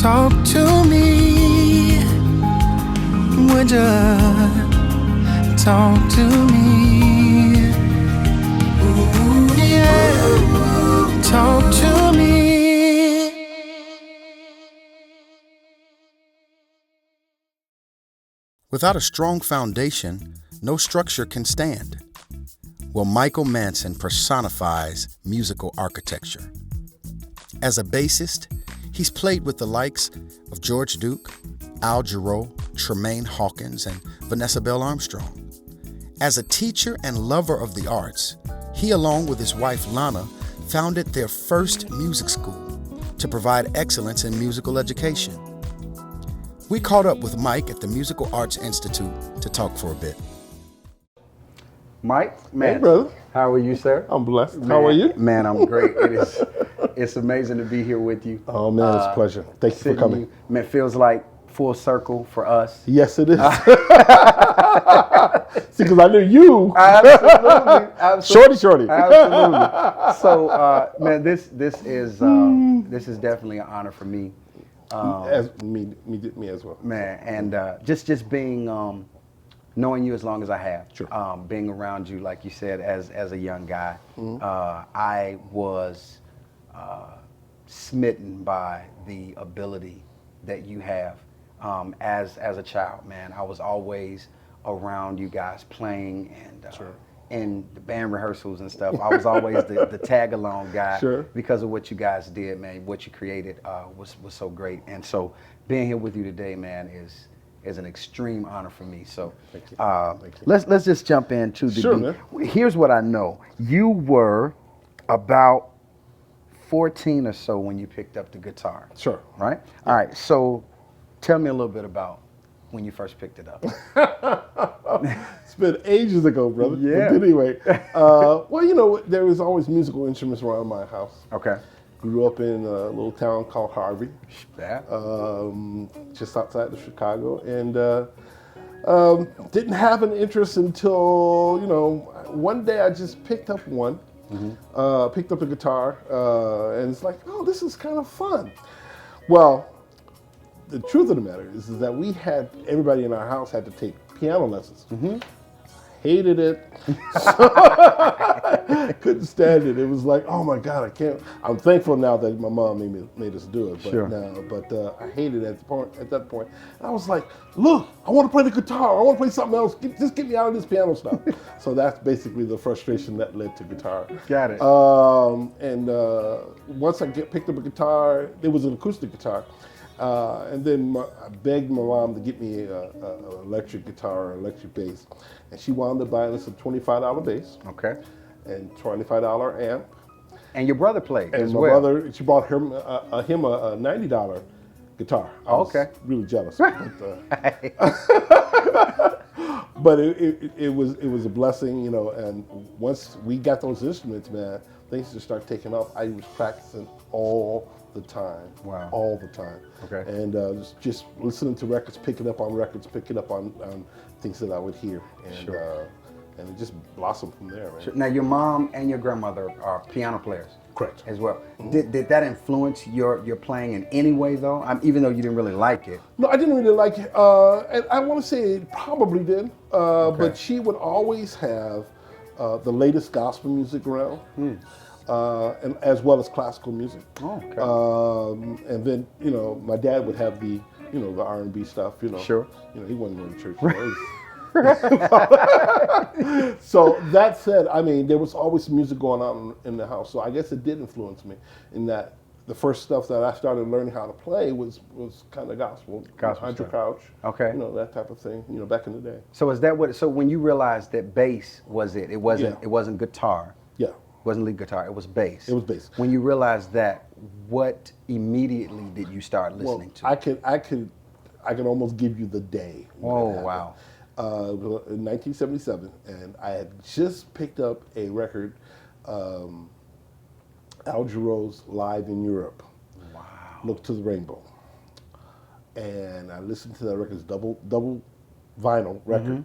Talk to me, would you talk to me? Ooh, yeah, talk to me. Without a strong foundation, no structure can stand. Well, Michael Manson personifies musical architecture. As a bassist, he's played with the likes of George Duke, Al Jarreau, Tremaine Hawkins, and Vanessa Bell Armstrong. As a teacher and lover of the arts, he, along with his wife Lana, founded their first music school to provide excellence in musical education. We caught up with Mike at the Musical Arts Institute to talk for a bit. Mike, man, Hey, brother. how are you, sir? I'm blessed. Man, How are you? Man, I'm great. It's amazing to be here with you. Oh, man, it's a pleasure. Thank you for coming. Man, it feels like full circle for us. Yes, it is. See, because I knew you. Absolutely. Shorty. Absolutely. So, man, this is definitely an honor for me. As me as well. Man, and just being knowing you as long as I have, Sure. Being around you, like you said, as a young guy, I was smitten by the ability that you have as a child. Man, I was always around you guys playing and in the band rehearsals and stuff. I was always the tag along guy because of what you guys did, man. What you created was so great, and so being here with you today, man, is an extreme honor for me. So Thank you. Let's just jump into the Sure, beat. man. Here's what I know. You were about 14 or so when you picked up the guitar. Sure. Right? All right. So tell me a little bit about when you first picked it up. It's been ages ago, brother. Yeah. But anyway, well, you know, there was always musical instruments around my house. Okay. Grew up in a little town called Harvey, That. just outside of Chicago, and didn't have an interest until, you know, one day I just picked up one, picked up a guitar, and it's like, oh, this is kind of fun. Well, the truth of the matter is that everybody in our house had to take piano lessons. Hated it. Couldn't stand it. It was like, oh my God, I can't. I'm thankful now that my mom made us do it. But I hated it at that point. And I was like, look, I want to play the guitar. I want to play something else. Just get me out of this piano stuff. So that's basically the frustration that led to guitar. Got it. Once I picked up a guitar, it was an acoustic guitar. And then I begged my mom to get me an electric guitar or electric bass. And she wound up buying us a $25 bass. Okay. And $25 amp. And your brother played and as my well. brother, she bought him a $90 guitar. I was really jealous. But it was a blessing, you know. And once we got those instruments, man, things just started taking off. I was practicing all the time. Wow. All the time. Okay. And just listening to records, picking up on records, picking up on things that I would hear. And and it just blossomed from there, man. Now, your mom and your grandmother are piano players. Correct. As well. Did that influence your playing in any way, though? Even though you didn't really like it. No, I didn't really like it. And I want to say it probably did. But she would always have the latest gospel music around. And as well as classical music. Oh, okay. And then, you know, my dad would have the R&B stuff, you know. Sure. You know, he wasn't going to church. So that said, I mean, there was always music going on in the house. So I guess it did influence me in that the first stuff that I started learning how to play was kind of gospel. Andre Crouch. Okay. You know, that type of thing, you know, back in the day. So is that what, so when you realized that bass was it? It wasn't guitar. Yeah. It wasn't lead guitar, it was bass. It was bass. When you realized that, what immediately did you start listening to? I can almost give you the day. Oh, wow. In 1977, and I had just picked up a record, Al Jarreau's Live in Europe. Wow. Look to the Rainbow. And I listened to that record, it's double vinyl record,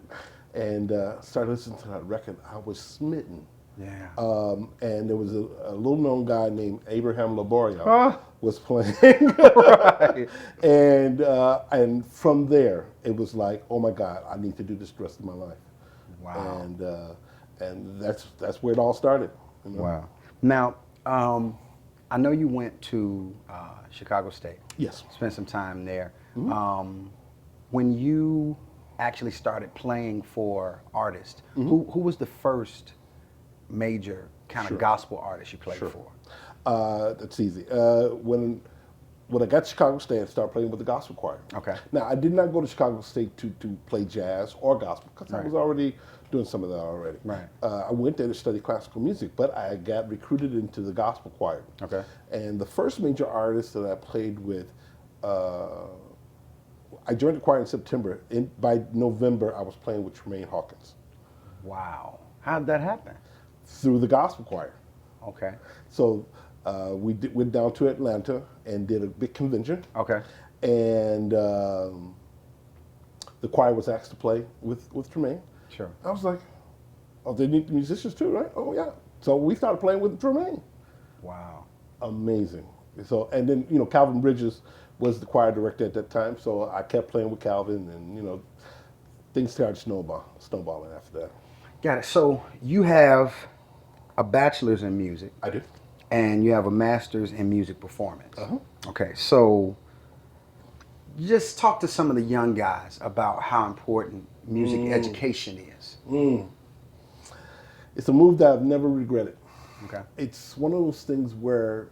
and started listening to that record. I was smitten Yeah. And there was a little known guy named Abraham Laborio Huh? was playing. Right. And from there, it was like, oh my God, I need to do this the rest of my life. Wow. And that's where it all started. You know? Wow. Now, I know you went to Chicago State. Yes. Spent some time there. When you actually started playing for artists, who was the first major kind of gospel artist you played for? That's easy. When I got to Chicago State, I started playing with the gospel choir. Okay. Now, I did not go to Chicago State to play jazz or gospel because I Right. was already doing some of that already. Right. I went there to study classical music, but I got recruited into the gospel choir. Okay. And the first major artist that I played with, I joined the choir in September. By November, I was playing with Tremaine Hawkins Wow. How did that happen? through the gospel choir. Okay. So went down to Atlanta and did a big convention. Okay. And the choir was asked to play with Tremaine. Sure. I was like, oh, they need the musicians too, right? Oh, yeah. So we started playing with Tremaine. Wow. Amazing. So, and then, you know, Calvin Bridges was the choir director at that time. So I kept playing with Calvin and, you know, things started snowballing after that. Got it. So you have a bachelor's in music. I did. And you have a master's in music performance. Uh-huh. Okay, so just talk to some of the young guys about how important music education is. It's a move that I've never regretted. Okay. It's one of those things where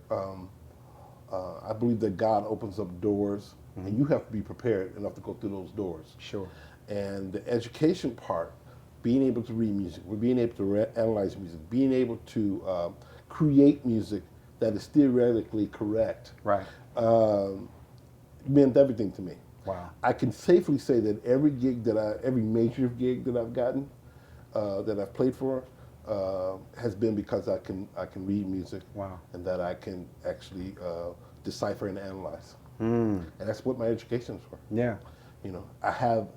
I believe that God opens up doors, and you have to be prepared enough to go through those doors. Sure. And the education part, being able to read music, being able to analyze music, being able to create music that is theoretically correct, Right. meant everything to me. Wow. I can safely say that every major gig that I've gotten, that I've played for, has been because I can read music. Wow. And that I can actually decipher and analyze. And that's what my education is for. Yeah. You know, I have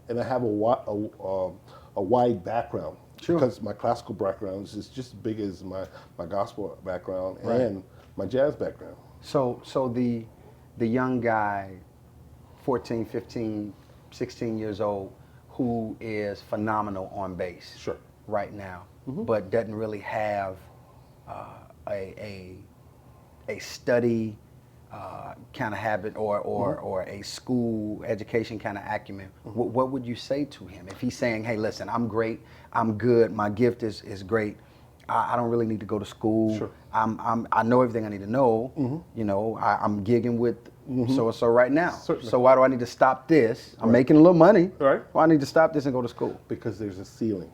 a wide background. Sure. Because my classical background is just as big as my gospel background Right. and my jazz background. So the young guy, 14, 15, 16 years old, who is phenomenal on bass Sure. right now, but doesn't really have a study kind of habit or a school education kind of acumen, what would you say to him if he's saying, hey, listen, I'm great, I'm good, my gift is great, I don't really need to go to school, Sure. I know everything I need to know, you know, I'm gigging with so-and-so right now, Certainly. so why do I need to stop this? I'm making a little money, Right. why do I need to stop this and go to school? Because there's a ceiling.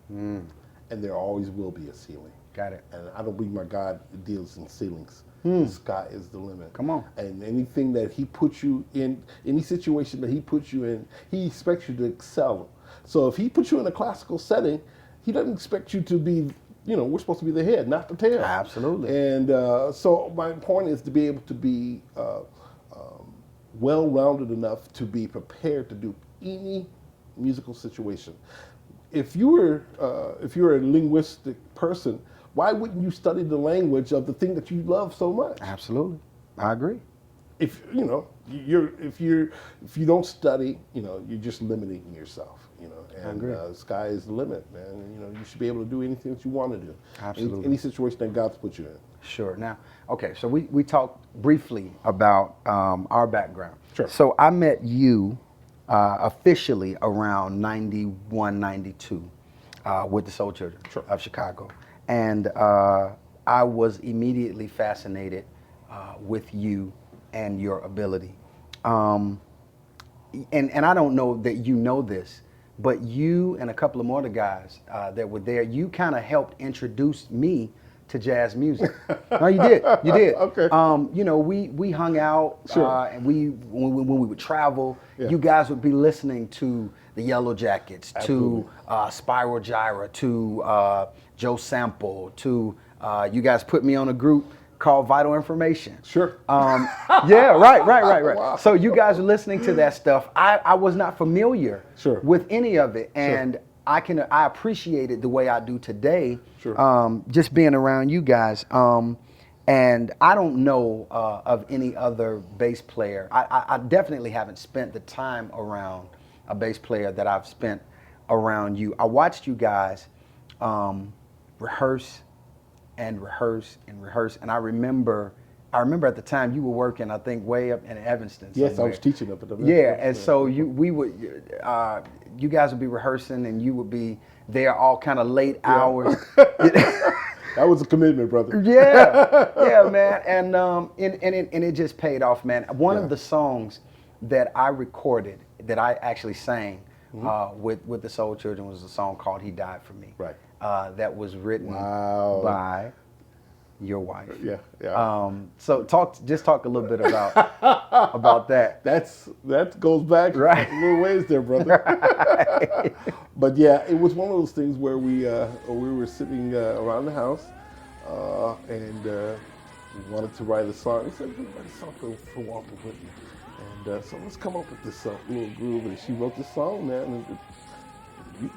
And there always will be a ceiling. Got it. And I don't believe my God deals in ceilings. The sky is the limit. Come on. And anything that he puts you in, any situation that he puts you in, he expects you to excel. So if he puts you in a classical setting, he doesn't expect you to be, you know, we're supposed to be the head, not the tail. Absolutely. And so my point is to be able to be well-rounded enough to be prepared to do any musical situation. If you're a linguistic person, why wouldn't you study the language of the thing that you love so much? Absolutely, I agree. If you know, if you don't study, you know, you're just limiting yourself. You know, and agree. The sky is the limit, man. And, you know, you should be able to do anything that you want to do. Absolutely. Any situation that God's put you in. Sure. Now, okay, so we talked briefly about our background. Sure. So I met you officially around 91, 92 with the Soul Children of Chicago. And I was immediately fascinated with you and your ability. And I don't know that you know this, but you and a couple of more other guys that were there, you kind of helped introduce me to jazz music. No, you did. You did. Okay. You know, we hung out, and when we would travel, Yeah. you guys would be listening to the Yellow Jackets, to Spiral Gyra, to Joe Sample, to you guys put me on a group called Vital Information. Sure. Yeah, right. Wow. So you guys are listening to that stuff. I was not familiar Sure. with any of it, and I appreciate it the way I do today. Sure. Just being around you guys. And I don't know of any other bass player. I definitely haven't spent the time around a bass player that I've spent around you. I watched you guys rehearse and rehearse and rehearse, and I remember at the time you were working, I think, way up in Evanston. Yes, I somewhere. was teaching up at the Yeah, and so you guys would be rehearsing, and you would be there all kind of late hours. That was a commitment, brother. Yeah, man, and it just paid off, man. One of the songs that I recorded, that I actually sang with the Soul Children, was a song called "He Died for Me." Right. That was written by your wife. Yeah. So talk a little bit about that. That goes back Right. a little ways there, brother. Right. But yeah, it was one of those things where we were sitting around the house and we wanted to write a song. He said, "We're gonna write a song for Walter Whitman." And so let's come up with this little groove. And she wrote this song, man. And you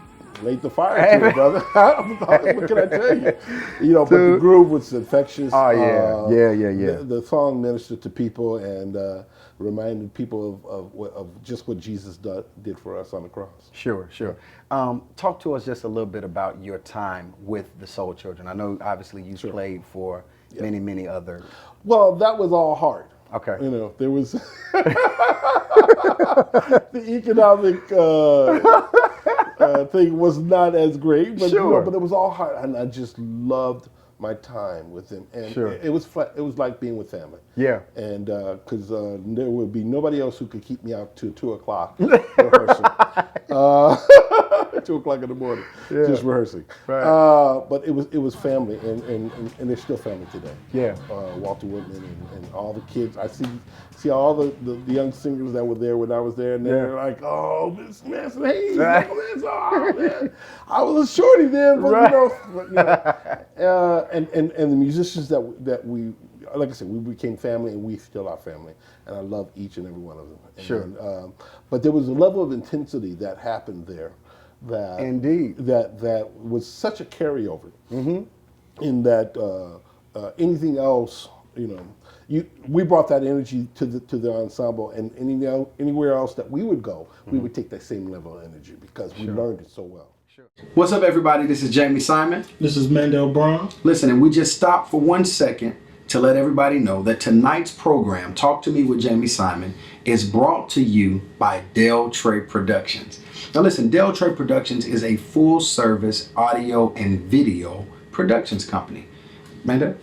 laid the fire to it, brother. What can I tell you? You know, but the groove was infectious. Oh yeah. The song ministered to people and reminded people of just what Jesus did for us on the cross. Sure. Talk to us just a little bit about your time with the Soul Children. I know obviously you played for many other. Well, that was all hard. Okay. You know, there was the economic thing was not as great, but but it was all hard, and I just loved my time with them, and it was like being with family. Yeah. And because there would be nobody else who could keep me out till 2 o'clock rehearsing. 2 o'clock in the morning, just rehearsing. Right. But it was family, and they're still family today. Yeah. Walter Whitman and all the kids. I see all the young singers that were there when I was there, and they're like, "Oh, Miss Manson, hey, Right. oh, man, I was a shorty then, but and the musicians that we, like I said, we became family, and we still are family, and I love each and every one of them. And, but there was a level of intensity that happened there that Indeed. that was such a carryover. In that anything else, you know, we brought that energy to the ensemble, and anywhere else that we would go, we would take that same level of energy because we learned it so well. What's up, everybody? This is Jamie Simon. This is Mandel Braun. Listen, and we just stopped for 1 second to let everybody know that tonight's program, Talk to Me with Jamie Simon, is brought to you by Del Trey Productions. Now listen, Del Trey Productions is a full-service audio and video productions company. Mandel?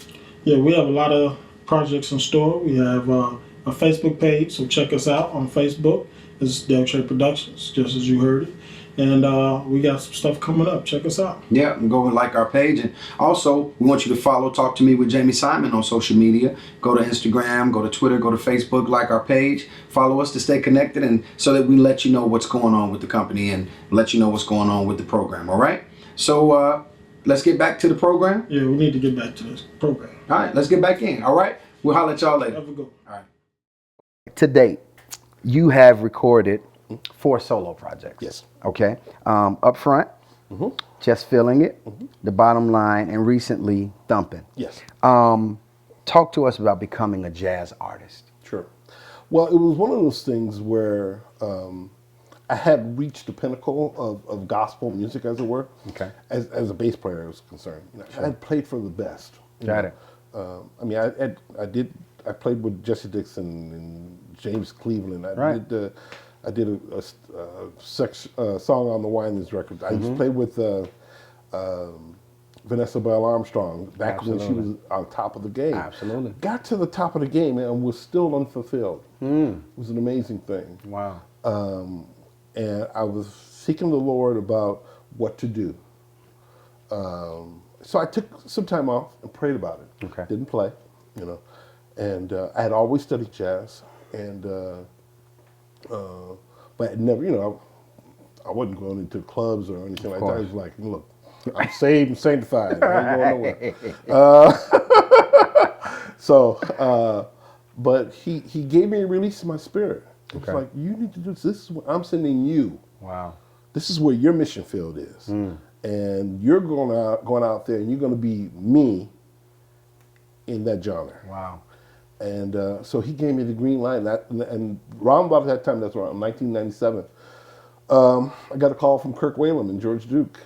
Yeah, we have a lot of projects in store. We have a Facebook page, so check us out on Facebook. It's Del Trey Productions, just as you heard it. And we got some stuff coming up. Check us out. Yeah, and go and like our page. And also, we want you to follow Talk to Me with Jamie Simon on social media. Go to Instagram, go to Twitter, go to Facebook, like our page. Follow us to stay connected, and so that we let you know what's going on with the company and let you know what's going on with the program, all right? So let's get back to the program. Yeah, we need to get back to this program. All right, let's get back in, all right? We'll holler at y'all later. Have a good one. All right. To date, you have recorded 4 solo projects. Yes. Okay. Up front, Just Feeling It, The Bottom Line, and recently Thumping. Yes. Talk to us about becoming a jazz artist. Sure. Well, it was one of those things where I had reached the pinnacle of gospel music, as it were. Okay. As a bass player was concerned, I had played for the best. Got it. I mean, I played with Jesse Dixon and James Cleveland. I did a song on the Winans record. I used to play with Vanessa Bell Armstrong back when she was on top of the game. Absolutely. Got to the top of the game and was still unfulfilled. It was an amazing thing. Wow. And I was seeking the Lord about what to do. So I took some time off and prayed about it. Okay. Didn't play, you know. And I had always studied jazz, and but I'd never, you know, I wasn't going into clubs or anything like that. I was like, look, I'm saved and sanctified. I ain't going nowhere. But he gave me a release in my spirit. It was like, you need to do this. This is what I'm sending you. Wow. this is where your mission field is, and you're going out there, and you're going to be me in that genre. Wow. And so he gave me the green light, and around about that time, that's around 1997, I got a call from Kirk Whalum and George Duke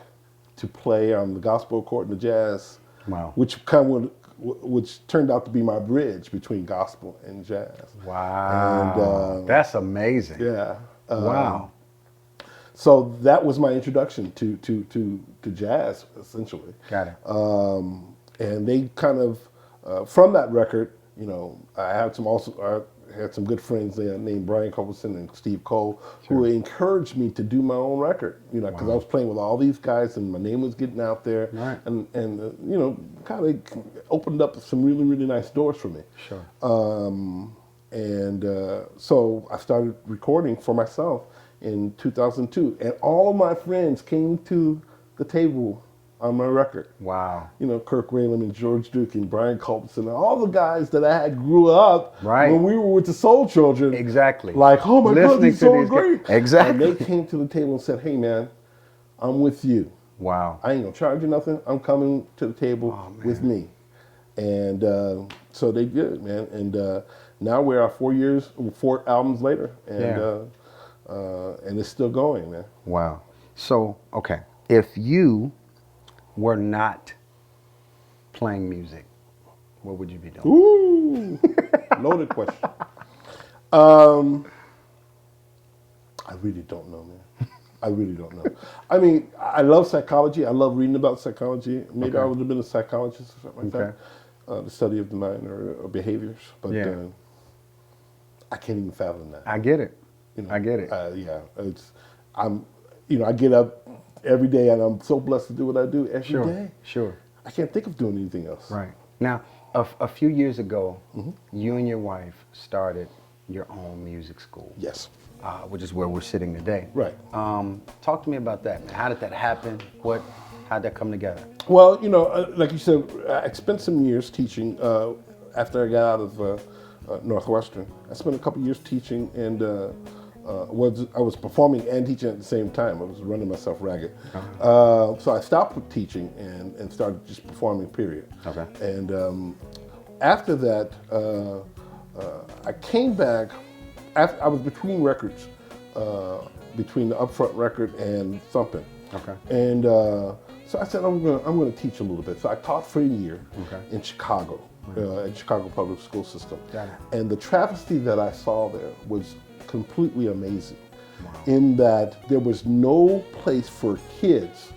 to play on the gospel, court, and the jazz, Wow. which turned out to be my bridge between gospel and jazz. Wow. And that's amazing. yeah. Wow. So that was my introduction to jazz, essentially. Got it. And they kind of from that record, you know, I had some good friends there named Brian Culbertson and Steve Cole, who encouraged me to do my own record. You know, because I was playing with all these guys, and my name was getting out there, Right. and you know, kind of opened up some really, really nice doors for me. Sure. So I started recording for myself in 2002, and all of my friends came to the table on my record. Wow. You know, Kirk Whalum and George Duke and Brian Culbertson, all the guys that I had grew up Right. when we were with the Soul Children. Exactly. Like, oh my God, Listening he's to so these great. guys. Exactly. And they came to the table and said, hey man, I'm with you. Wow. I ain't gonna charge you nothing. I'm coming to the table with me. And so they did, man. And now we're 4 albums later, and it's still going, man. Wow. So, okay, if you were not playing music, what would you be doing? Ooh, loaded question. I really don't know, man. I really don't know. I mean, I love psychology. I love reading about psychology. Maybe I would have been a psychologist or something like that, the study of the mind or behaviors. But I can't even fathom that. I get it. You know, I get it. Yeah, I get up every day, and I'm so blessed to do what I do every day. Sure. I can't think of doing anything else. Right. Now, a few years ago, you and your wife started your own music school. Yes. Which is where we're sitting today. Right. Talk to me about that, man. How did that happen? How'd that come together? Well, you know, like you said, I spent some years teaching after I got out of Northwestern. I spent a couple years teaching, and I was performing and teaching at the same time. I was running myself ragged. So I stopped with teaching and started just performing, period. Okay. And after that, I came back. I was between records, between the Upfront record and Thumpin'. Okay. And so I said, I'm gonna teach a little bit. So I taught for a year in Chicago, at Chicago Public School System. Got it. And the travesty that I saw there was completely amazing. In that there was no place for kids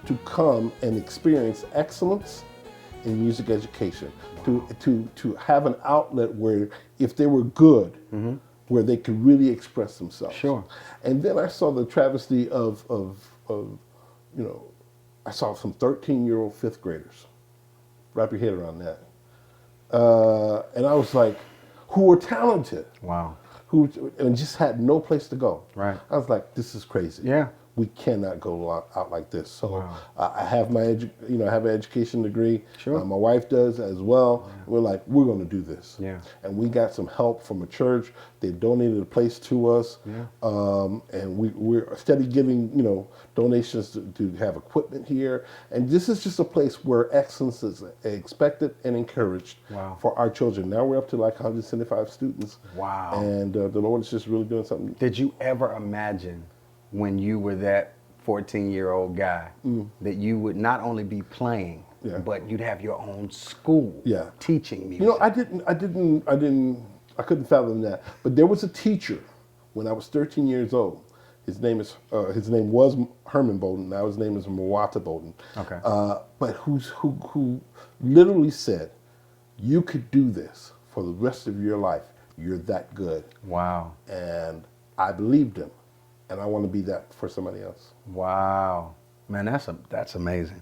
to come and experience excellence in music education, to have an outlet where if they were good, where they could really express themselves. Sure. And then I saw the travesty of you know, I saw some 13-year-old fifth graders. Wrap your head around that. And I was like, who were talented. Wow. And just had no place to go. Right. I was like, this is crazy. Yeah. We cannot go out like this. So Wow. I have I have an education degree. Sure. My wife does as well. Yeah. We're like, we're going to do this. Yeah. And we got some help from a church. They donated a place to us. Yeah. And we're steady giving, you know, donations to have equipment here. And this is just a place where excellence is expected and encouraged. Wow. For our children. Now we're up to like 175 students. Wow. And the Lord is just really doing something. Did you ever imagine when you were that 14-year-old guy that you would not only be playing, but you'd have your own school teaching music? You know, I couldn't fathom that. But there was a teacher when I was 13 years old. His name was Herman Bowden. Now his name is Mwata Bowden. Okay. But who literally said, you could do this for the rest of your life. You're that good. Wow. And I believed him. And I want to be that for somebody else. Wow, man, that's amazing.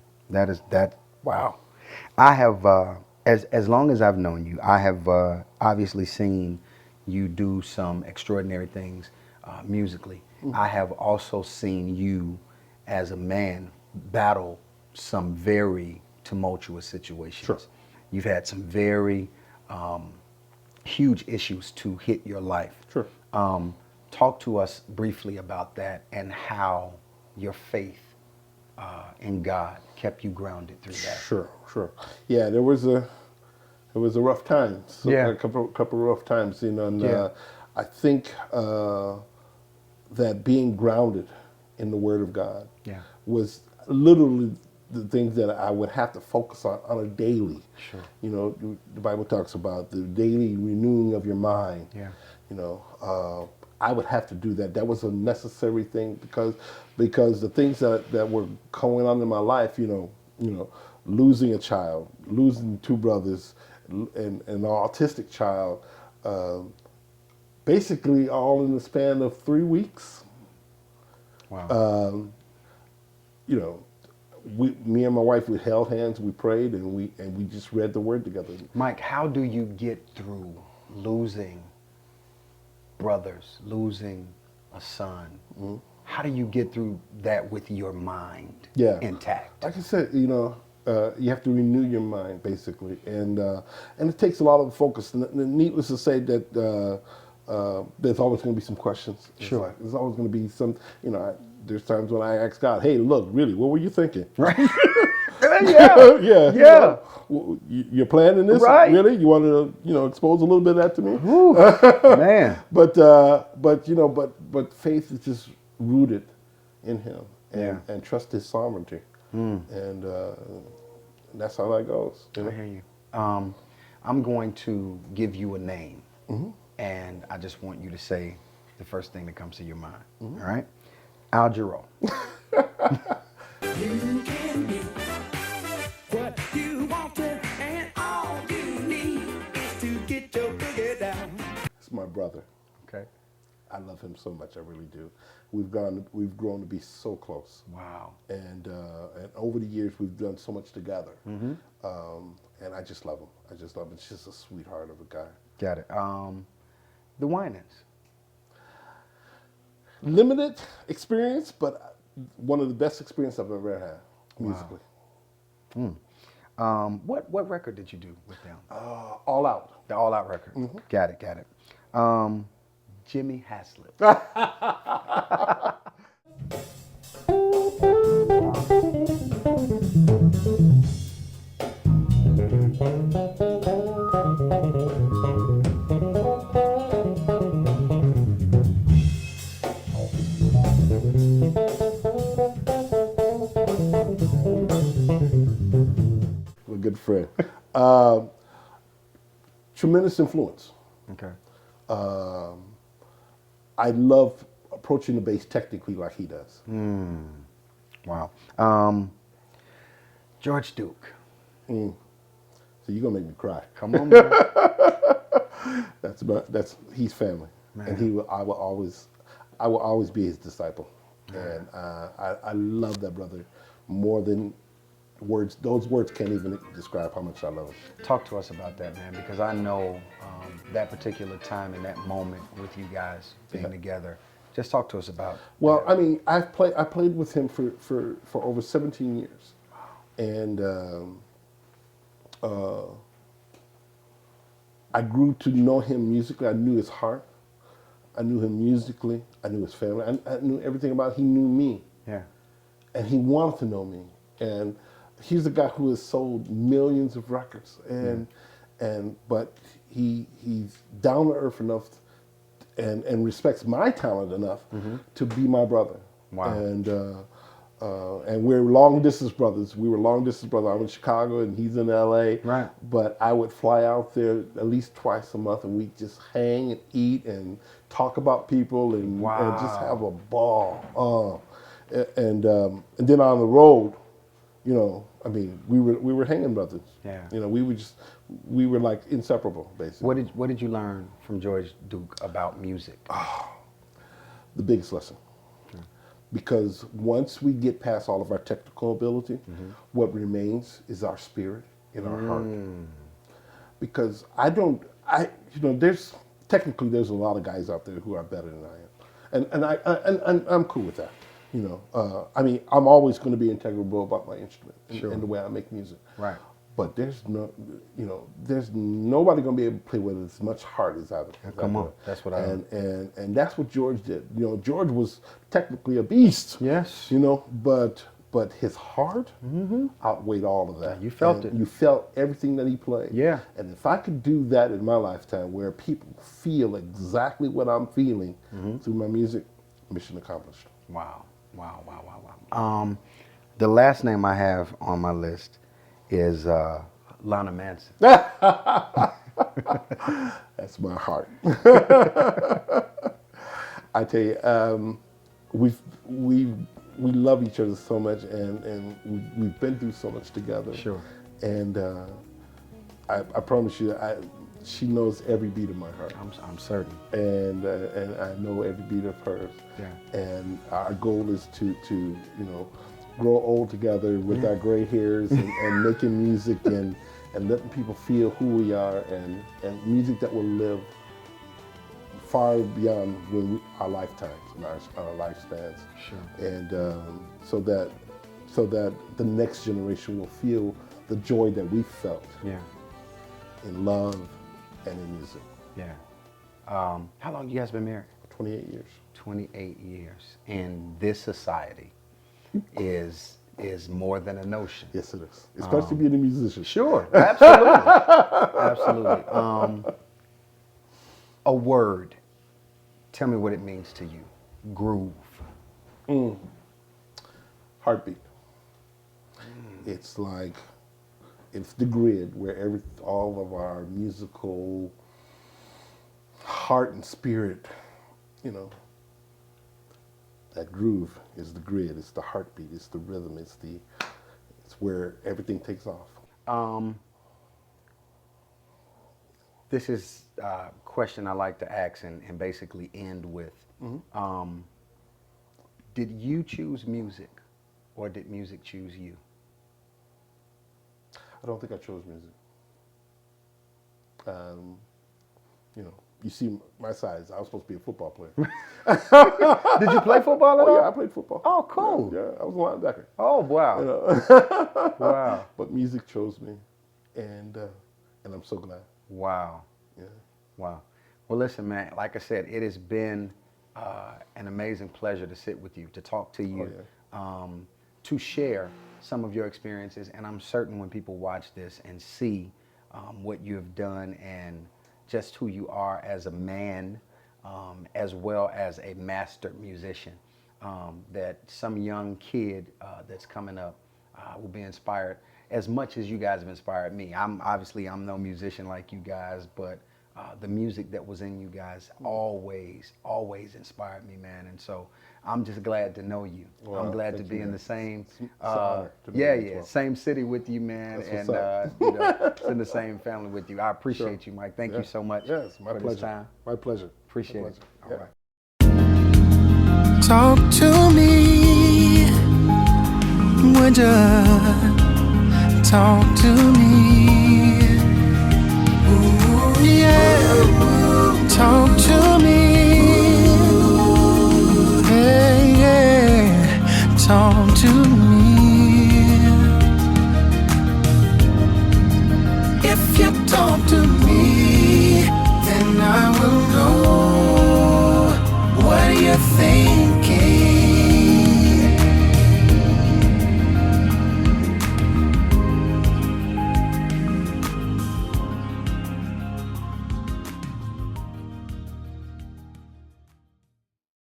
Wow. I have as long as I've known you, I have obviously seen you do some extraordinary things musically. I have also seen you as a man battle some very tumultuous situations. Sure. You've had some very huge issues to hit your life. Sure. Talk to us briefly about that and how your faith in God kept you grounded through that? Sure. Yeah, there was a rough time. Yeah. A couple rough times, and Yeah. I think that being grounded in the Word of God Yeah. was literally the things that I would have to focus on a daily. Sure. The Bible talks about the daily renewing of your mind. Yeah. I would have to do that. That was a necessary thing because the things that were going on in my life, losing a child, losing two brothers, and an autistic child, basically all in the span of 3 weeks. Wow. Me and my wife, we held hands, we prayed, and we just read the Word together. Mike, how do you get through losing brothers, losing a son? Mm-hmm. How do you get through that with your mind intact? Like I said, you have to renew your mind basically, and it takes a lot of focus. Needless to say that there's always going to be some questions. Sure. There's always going to be some. There's times when I ask God, "Hey, look, really, what were you thinking?" Right. yeah. You're planning this, Right. really? You want to, expose a little bit of that to me? Ooh, man. But faith is just rooted in Him, Yeah. and trust His sovereignty, and that's how that goes. I hear you. I'm going to give you a name, and I just want you to say the first thing that comes to your mind. All right? Al Jarreau. You can be what you want to, and all you need is to get your boogie down. It's my brother. Okay. I love him so much. I really do. We've grown to be so close. Wow. And over the years, we've done so much together. And I just love him. He's just a sweetheart of a guy. Got it. The Winans. Limited experience, but one of the best experiences I've ever had musically. What record did you do with them? All Out. The All Out record. Got it. Jimmy Haslip. A good friend. Tremendous influence. Okay. I love approaching the bass technically like he does. Wow. George Duke. So you're gonna make me cry. Come on, man. He's family, Man. and I will always be his disciple, and I love that brother more than words. Those words can't even describe how much I love him. Talk to us about that, man, because I know that particular time and that moment with you guys being together. Just talk to us about. Well, I mean, I played with him for over 17 years, and I grew to know him musically. I knew his heart. I knew him musically. I knew his family. I knew everything about him. He knew me. Yeah. And he wanted to know me. And he's a guy who has sold millions of records. But he's down to earth enough and respects my talent enough to be my brother. Wow. And we're long distance brothers. We were long distance brothers. I'm in Chicago and he's in LA. Right. But I would fly out there at least twice a month and we'd just hang and eat and talk about people and just have a ball. And then on the road, I mean, we were hanging brothers. Yeah. We were like inseparable, basically. What did you learn from George Duke about music? The biggest lesson. Because once we get past all of our technical ability, what remains is our spirit in our heart. Because there's a lot of guys out there who are better than I am, and I'm cool with that. I mean, I'm always going to be integral about my instrument and the way I make music. Right. but there's no, there's nobody gonna be able to play with as much heart as I. Come on, that's what I. And that's what George did. George was technically a beast. Yes. But his heart outweighed all of that. You felt it. You felt everything that he played. Yeah. And if I could do that in my lifetime, where people feel exactly what I'm feeling through my music, mission accomplished. Wow. The last name I have on my list is Lana Manson. That's my heart. I tell you, we love each other so much, and we've been through so much together. Sure. And I promise you, she knows every beat of my heart. I'm certain. And I know every beat of hers. Yeah. And our goal is to grow old together with our gray hairs and making music and letting people feel who we are, and music that will live far beyond our lifetimes and our lifespans. Sure. And so that the next generation will feel the joy that we felt. Yeah. In love and in music. Yeah. How long you guys been married? 28 years. 28 years. And this society is more than a notion. Yes, it is. Especially being a musician. Sure, absolutely. Absolutely. A word. Tell me what it means to you. Groove. Heartbeat. It's the grid where all of our musical heart and spirit, that groove is the grid. It's the heartbeat. It's the rhythm. It's where everything takes off. This is a question I like to ask and basically end with. Did you choose music, or did music choose you? I don't think I chose music. You see my size. I was supposed to be a football player. Did you play football at all? Yeah, I played football. Oh, cool. Yeah, I was a linebacker. Oh, wow. Wow. But music chose me, and I'm so glad. Wow. Yeah. Wow. Well, listen, man, like I said, it has been an amazing pleasure to sit with you, to talk to you, to share some of your experiences. And I'm certain when people watch this and see what you have done and just who you are as a man, as well as a master musician, that some young kid that's coming up will be inspired as much as you guys have inspired me. I'm no musician like you guys, but the music that was in you guys always inspired me, man. And so I'm just glad to know you. Well, I'm glad to be in the same, well. same city with you, man. That's And in the same family with you. I appreciate you, Mike. Thank you so much. Yes, my for pleasure. This time. My pleasure. Appreciate it. All Yeah. right. Talk to me, would you? Talk to me.